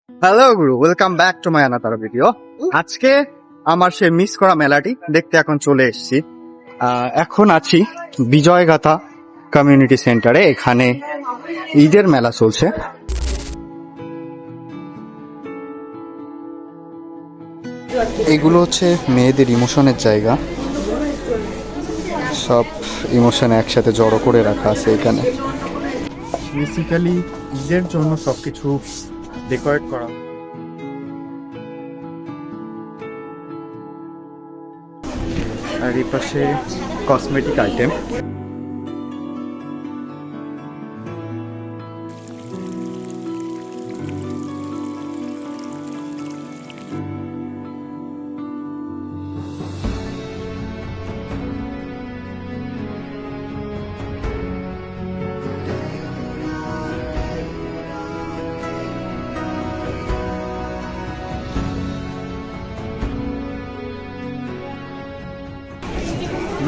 Hello Guru, welcome back to my another video. আজকে আমার সেই মিস করা মেলাটি দেখতে এখন চলে এসেছি। এখন আছি বিজয়গাথা কমিউনিটি সেন্টারে। এখানে ঈদের মেলা চলছে। এগুলো হচ্ছে মেয়েদের ইমোশনের জায়গা। সব ইমোশন একসাথে জড়ো করে রাখা আছে এখানে। বেসিক্যালি ঈদের জন্য সবকিছু ডেকোরেট করা। আর এই পাশে কসমেটিক আইটেম।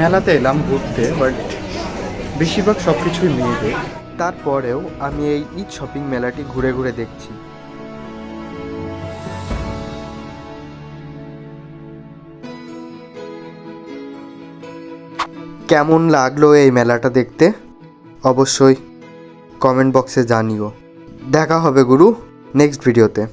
মেলাতে এলাম ঘুরতে, বাট বেশিরভাগ সব কিছুই মেয়েদের। তারপরেও আমি এই ঈদ শপিং মেলাটি ঘুরে ঘুরে দেখছি। কেমন লাগলো এই মেলাটা দেখতে অবশ্যই কমেন্ট বক্সে জানিও। দেখা হবে গুরু নেক্সট ভিডিওতে।